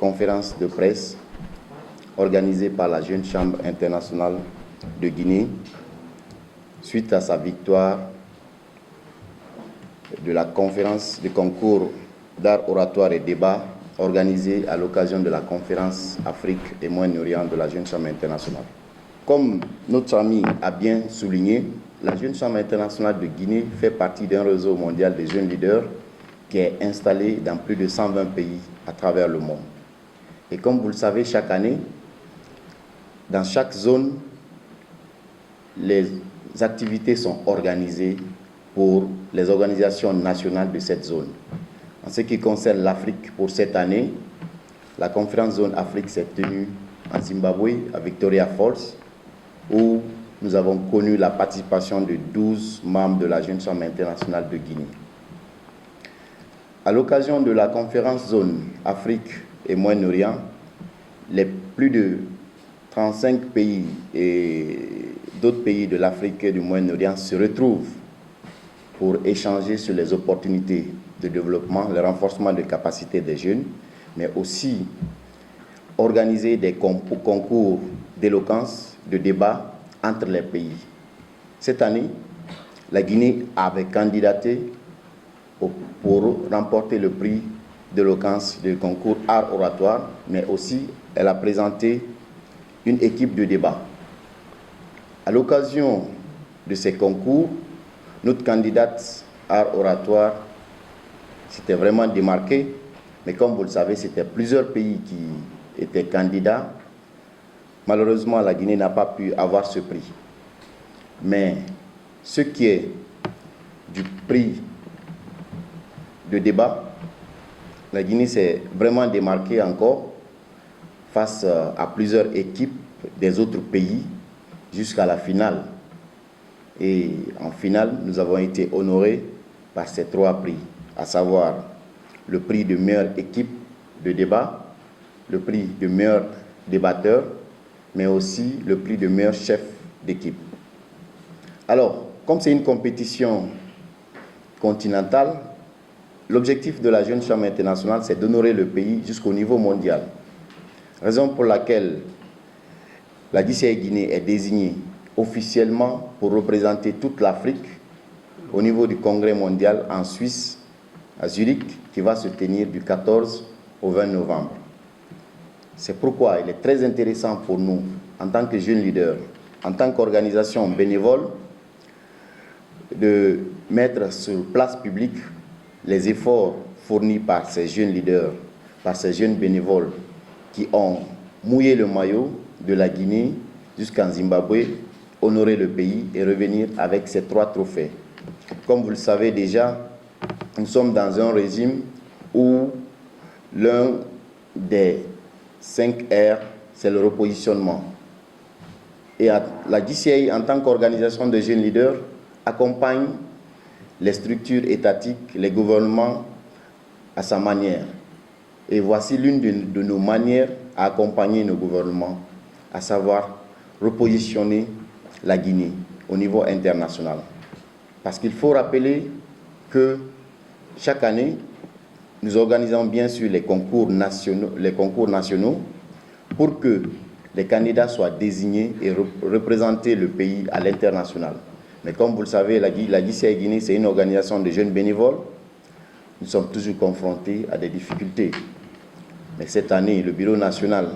conférence de presse organisée par la Jeune Chambre internationale de Guinée suite à sa victoire de la conférence de concours d'art oratoire et débat organisée à l'occasion de la conférence Afrique et Moyen-Orient de la Jeune Chambre internationale. Comme notre ami a bien souligné, la Jeune Chambre internationale de Guinée fait partie d'un réseau mondial de jeunes leaders qui est installé dans plus de 120 pays à travers le monde. Et comme vous le savez, chaque année, dans chaque zone, les activités sont organisées pour les organisations nationales de cette zone. En ce qui concerne l'Afrique, pour cette année, la conférence Zone Afrique s'est tenue en Zimbabwe, à Victoria Falls, où nous avons connu la participation de 12 membres de la Jeune Chambre internationale de Guinée. À l'occasion de la conférence Zone Afrique et Moyen-Orient, les plus de 35 pays et d'autres pays de l'Afrique et du Moyen-Orient se retrouvent pour échanger sur les opportunités de développement, le renforcement des capacités des jeunes, mais aussi organiser des concours d'éloquence, de débat entre les pays. Cette année, la Guinée avait candidaté pour remporter le prix d'éloquence du concours art oratoire, mais aussi elle a présenté une équipe de débat. À l'occasion de ces concours, notre candidate art oratoire s'était vraiment démarquée, mais comme vous le savez, c'était plusieurs pays qui étaient candidats. Malheureusement, la Guinée n'a pas pu avoir ce prix. Mais ce qui est du prix de débat, la Guinée s'est vraiment démarquée encore face à plusieurs équipes des autres pays jusqu'à la finale. Et en finale, nous avons été honorés par ces 3 prix, à savoir le prix de meilleure équipe de débat, le prix de meilleur débatteur, mais aussi le prix de meilleur chef d'équipe. Alors, comme c'est une compétition continentale, l'objectif de la Jeune Chambre internationale, c'est d'honorer le pays jusqu'au niveau mondial. Raison pour laquelle la DCI Guinée est désignée officiellement pour représenter toute l'Afrique au niveau du Congrès mondial en Suisse, à Zurich, qui va se tenir du 14 au 20 novembre. C'est pourquoi il est très intéressant pour nous, en tant que jeunes leaders, en tant qu'organisation bénévole, de mettre sur place publique les efforts fournis par ces jeunes leaders, par ces jeunes bénévoles qui ont mouillé le maillot de la Guinée jusqu'en Zimbabwe, honorer le pays et revenir avec ces 3 trophées. Comme vous le savez déjà, nous sommes dans un régime où l'un des 5 R, c'est le repositionnement. Et la DCI, en tant qu'organisation de jeunes leaders, accompagne les structures étatiques, les gouvernements à sa manière. Et voici l'une de nos manières à accompagner nos gouvernements, à savoir repositionner la Guinée au niveau international. Parce qu'il faut rappeler que chaque année, nous organisons bien sûr les concours nationaux pour que les candidats soient désignés et représenter le pays à l'international. Mais comme vous le savez, la DCI Guinée, c'est une organisation de jeunes bénévoles. Nous sommes toujours confrontés à des difficultés. Mais cette année, le Bureau national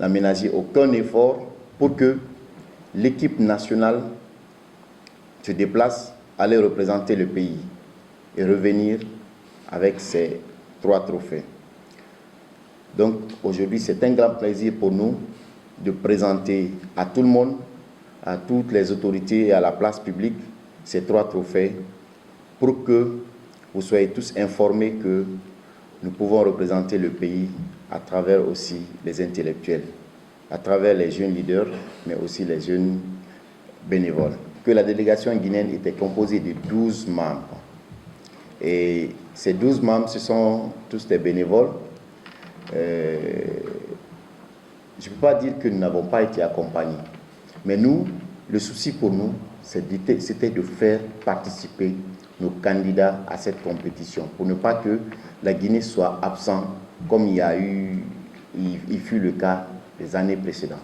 n'a ménagé aucun effort pour que l'équipe nationale se déplace, aller représenter le pays et revenir avec ces 3 trophées. Donc aujourd'hui, c'est un grand plaisir pour nous de présenter à tout le monde, à toutes les autorités et à la place publique ces 3 trophées pour que vous soyez tous informés que nous pouvons représenter le pays à travers aussi les intellectuels, à travers les jeunes leaders, mais aussi les jeunes bénévoles. Que la délégation guinéenne était composée de 12 membres. Et ces 12 membres, ce sont tous des bénévoles. Je ne peux pas dire que nous n'avons pas été accompagnés. Mais nous, le souci pour nous, c'était de faire participer nos candidats à cette compétition, pour ne pas que la Guinée soit absente comme il fut le cas les années précédentes.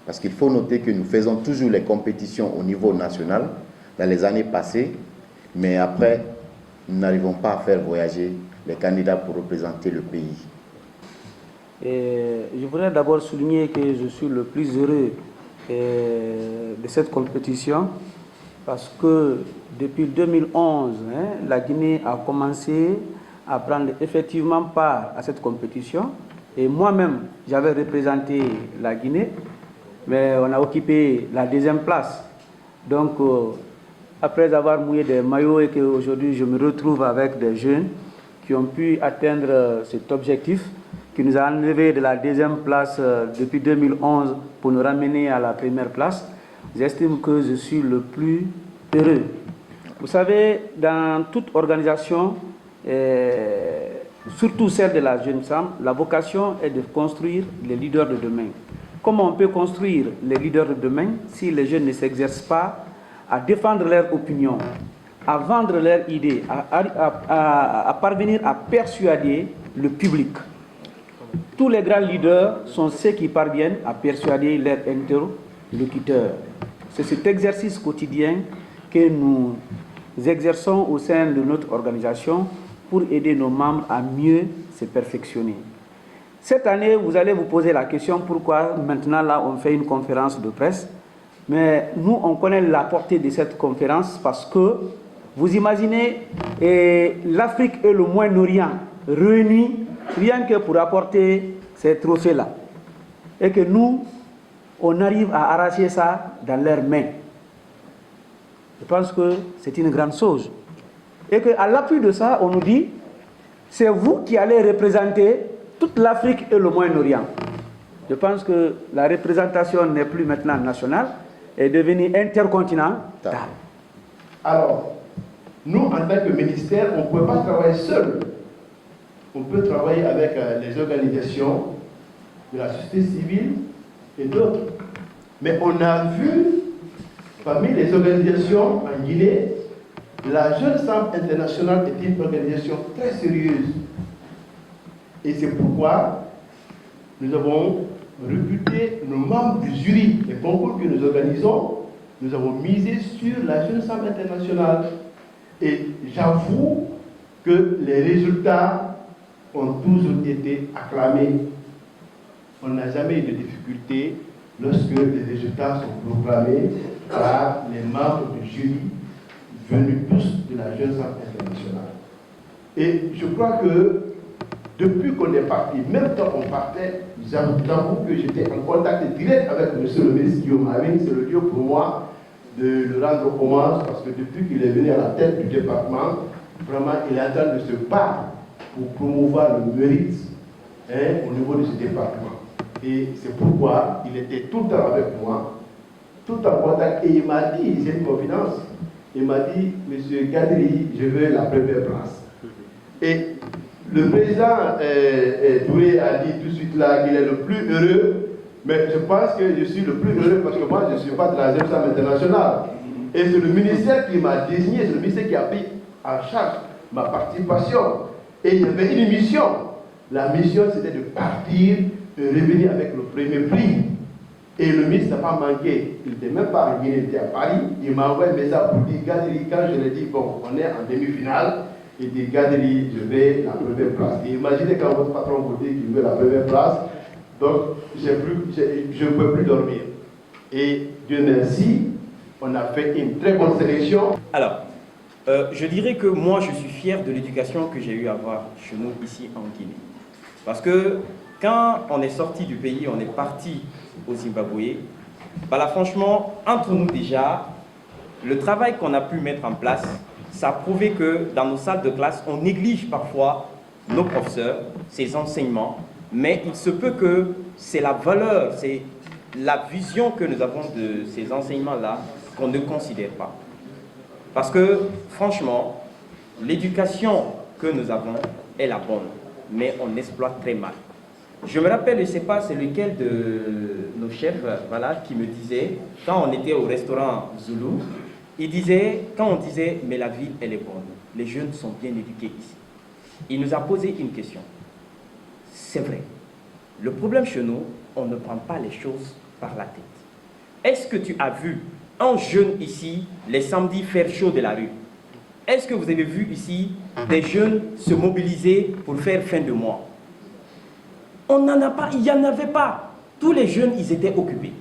Parce qu'il faut noter que nous faisons toujours les compétitions au niveau national dans les années passées, mais après, nous n'arrivons pas à faire voyager les candidats pour représenter le pays. Et je voudrais d'abord souligner que je suis le plus heureux de cette compétition parce que depuis 2011, la Guinée a commencé à prendre effectivement part à cette compétition. Et moi-même, j'avais représenté la Guinée, mais on a occupé la 2e place. Donc, après avoir mouillé des maillots et qu'aujourd'hui je me retrouve avec des jeunes qui ont pu atteindre cet objectif, qui nous a enlevé de la 2e place depuis 2011 pour nous ramener à la 1re place, j'estime que je suis le plus heureux. Vous savez, dans toute organisation, surtout celle de la jeune femme, la vocation est de construire les leaders de demain. Comment on peut construire les leaders de demain si les jeunes ne s'exercent pas à défendre leurs opinions, à vendre leurs idées, à parvenir à persuader le public? Tous les grands leaders sont ceux qui parviennent à persuader leurs interlocuteurs. C'est cet exercice quotidien que nous exerçons au sein de notre organisation pour aider nos membres à mieux se perfectionner. Cette année, vous allez vous poser la question pourquoi maintenant là on fait une conférence de presse. Mais nous, on connaît la portée de cette conférence parce que vous imaginez l'Afrique et le Moyen-Orient réunis rien que pour apporter ces trophées-là. Et que nous, on arrive à arracher ça dans leurs mains. Je pense que c'est une grande chose. Et qu'à l'appui de ça, on nous dit, c'est vous qui allez représenter toute l'Afrique et le Moyen-Orient. Je pense que la représentation n'est plus maintenant nationale, est devenue intercontinentale. Alors, nous, en tant que ministère, on ne peut pas travailler seul. On peut travailler avec les organisations de la société civile et d'autres. Mais on a vu, parmi les organisations en Guinée, la Jeune Chambre internationale est une organisation très sérieuse. Et c'est pourquoi nous avons recruté nos membres du jury des concours que nous organisons. Nous avons misé sur la Jeune Chambre internationale. Et j'avoue que les résultats ont toujours été acclamés. On n'a jamais eu de difficulté lorsque les résultats sont proclamés par les membres du jury venus tous de la Jeune Chambre internationale. Et je crois que depuis qu'on est parti, même quand on partait, j'avoue que j'étais en contact direct avec M. le ministre Guillaume Aving. C'est le lieu pour moi de le rendre hommage parce que depuis qu'il est venu à la tête du département, vraiment il est en train de se battre pour promouvoir le mérite au niveau de ce département. Et c'est pourquoi il était tout le temps avec moi, tout en contact. Et il m'a dit, j'ai une confidence, il m'a dit, M. Gadri, je veux la 1re place. Et le président Touré a dit tout de suite là qu'il est le plus heureux, mais je pense que je suis le plus heureux parce que moi je ne suis pas de la Jeune Chambre internationale. Et c'est le ministère qui m'a désigné, c'est le ministère qui a pris en charge ma participation. Et il y avait une mission. La mission c'était de partir, de revenir avec le 1er prix. Et le ministre n'a pas manqué. Il n'était même pas en Guinée, il était à Paris. Il m'a envoyé un message pour dire, Gadri, quand je lui ai dit, bon, on est en demi-finale, il dit, Gadri, je vais la 1re place. Et imaginez quand votre patron vous dit qu'il veut la 1re place, donc je ne peux plus dormir. Et Dieu merci, on a fait une très bonne sélection. Alors, je dirais que moi, je suis fier de l'éducation que j'ai eu à avoir chez nous, ici en Guinée. Parce que quand on est sorti du pays, on est parti au Zimbabwe, bah là, franchement, entre nous déjà, le travail qu'on a pu mettre en place, ça a prouvé que dans nos salles de classe, on néglige parfois nos professeurs, ces enseignements, mais il se peut que c'est la valeur, c'est la vision que nous avons de ces enseignements-là qu'on ne considère pas. Parce que, franchement, l'éducation que nous avons est la bonne, mais on exploite très mal. Je me rappelle, je ne sais pas c'est lequel de nos chefs voilà, qui me disait, quand on était au restaurant Zulu, il disait, quand on disait, mais la ville, elle est bonne, les jeunes sont bien éduqués ici. Il nous a posé une question. c'est vrai. Le problème chez nous, on ne prend pas les choses par la tête. Est-ce que tu as vu un jeune ici, les samedis, faire chaud de la rue? Est-ce que vous avez vu ici des jeunes se mobiliser pour faire fin de mois? On n'en a pas, il n'y en avait pas. Tous les jeunes, ils étaient occupés.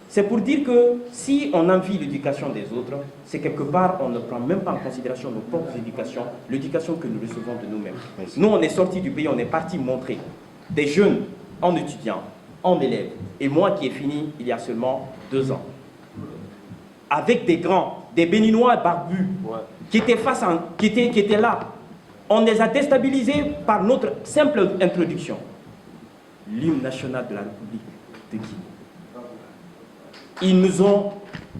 C'est pour dire que si on envie l'éducation des autres, c'est quelque part, on ne prend même pas en considération nos propres éducations, l'éducation que nous recevons de nous-mêmes. Nous, on est sortis du pays, on est parti montrer des jeunes en étudiant, en élèves, et moi qui ai fini il y a seulement 2 ans, avec des grands, des Béninois barbus, qui étaient là. On les a déstabilisés par notre simple introduction. L'hymne national de la République de Guinée.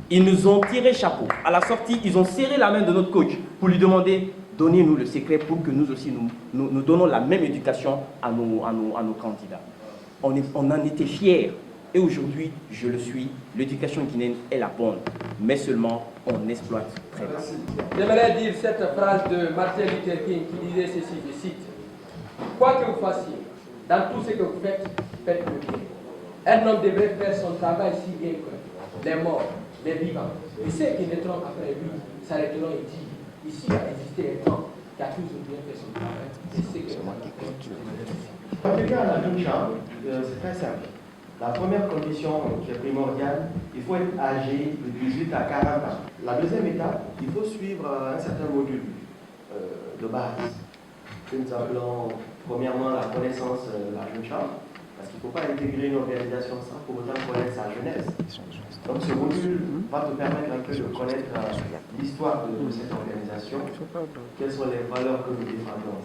Ils nous ont tiré chapeau. À la sortie, ils ont serré la main de notre coach pour lui demander, donnez-nous le secret pour que nous aussi, nous donnons la même éducation à nos candidats. On en était fiers. Et aujourd'hui, je le suis. L'éducation guinéenne est la bonne. Mais seulement, on exploite très bien. J'aimerais dire cette phrase de Martin Luther King qui disait ceci, je cite. Quoi que vous fassiez, dans tout ce que vous faites, faites-le bien. Un homme devrait faire son travail si bien que les morts, les vivants, et ceux qui naîtront après lui s'arrêteront et disent, ici a existé un temps qui a toujours bien fait son travail. Et c'est que moi qui continue. Quand quelqu'un a la jeune chambre, c'est très simple. La première condition qui est primordiale, il faut être âgé de 18 à 40 ans. La deuxième étape, il faut suivre un certain module de base que nous appelons premièrement la connaissance de la jeune chambre, parce qu'il ne faut pas intégrer une organisation sans pour autant connaître sa jeunesse. Donc ce module va te permettre un peu de connaître l'histoire de cette organisation, quelles sont les valeurs que nous défendons.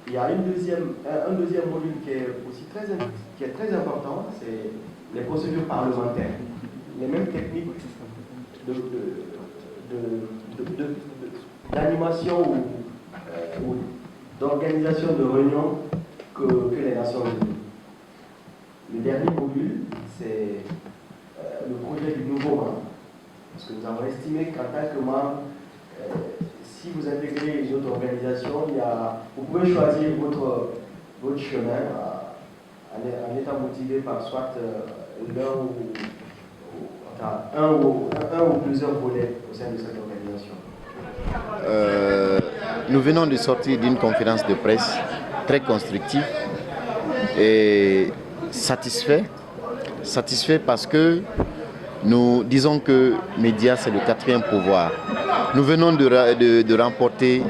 Il y a un deuxième module qui est aussi très important, c'est les procédures parlementaires. Les mêmes techniques d'animation ou d'organisation de réunions que les Nations Unies. Le dernier module, c'est le projet du nouveau membre. Parce que nous avons estimé qu'en tant que membre, si vous intégrez une autre organisation, vous pouvez choisir votre chemin en étant motivé par soit un ou plusieurs volets au sein de cette organisation. Nous venons de sortir d'une conférence de presse très constructive et satisfait parce que nous disons que médias, c'est le 4e pouvoir. Nous venons de remporter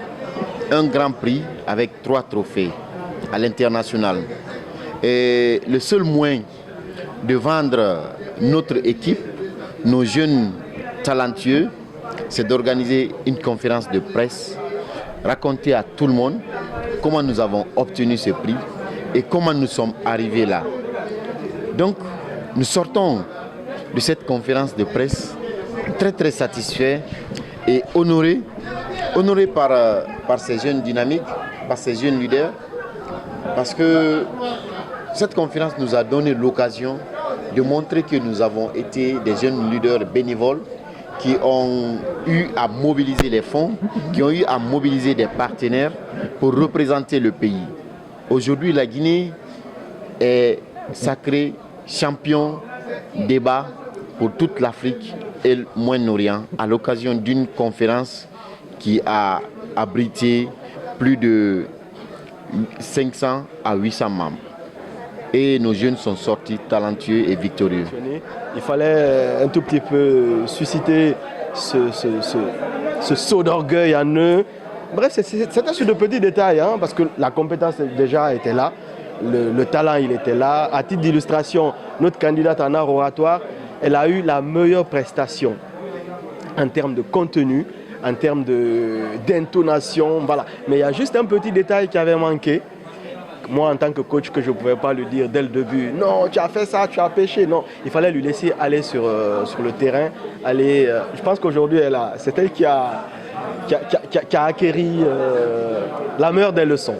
un grand prix avec 3 trophées à l'international. Et le seul moyen de vendre notre équipe, nos jeunes talentueux, c'est d'organiser une conférence de presse, raconter à tout le monde comment nous avons obtenu ce prix et comment nous sommes arrivés là. Donc, nous sortons de cette conférence de presse très satisfaits et honorés par ces jeunes dynamiques, par ces jeunes leaders, parce que cette conférence nous a donné l'occasion de montrer que nous avons été des jeunes leaders bénévoles qui ont eu à mobiliser les fonds, qui ont eu à mobiliser des partenaires pour représenter le pays. Aujourd'hui, la Guinée est sacrée champion débat pour toute l'Afrique et le Moyen-Orient à l'occasion d'une conférence qui a abrité plus de 500 à 800 membres. Et nos jeunes sont sortis talentueux et victorieux. Il fallait un tout petit peu susciter ce saut d'orgueil en eux. Bref, c'était sur de petits détails, hein, parce que la compétence déjà était là, le talent il était là. À titre d'illustration, notre candidate en art oratoire, elle a eu la meilleure prestation en termes de contenu, en termes d'intonation, voilà. Mais il y a juste un petit détail qui avait manqué. Moi, en tant que coach, que je ne pouvais pas lui dire dès le début, non, tu as fait ça, tu as péché. Non, il fallait lui laisser aller sur le terrain. Je pense qu'aujourd'hui, c'est elle qui a acquéri la meilleure des leçons.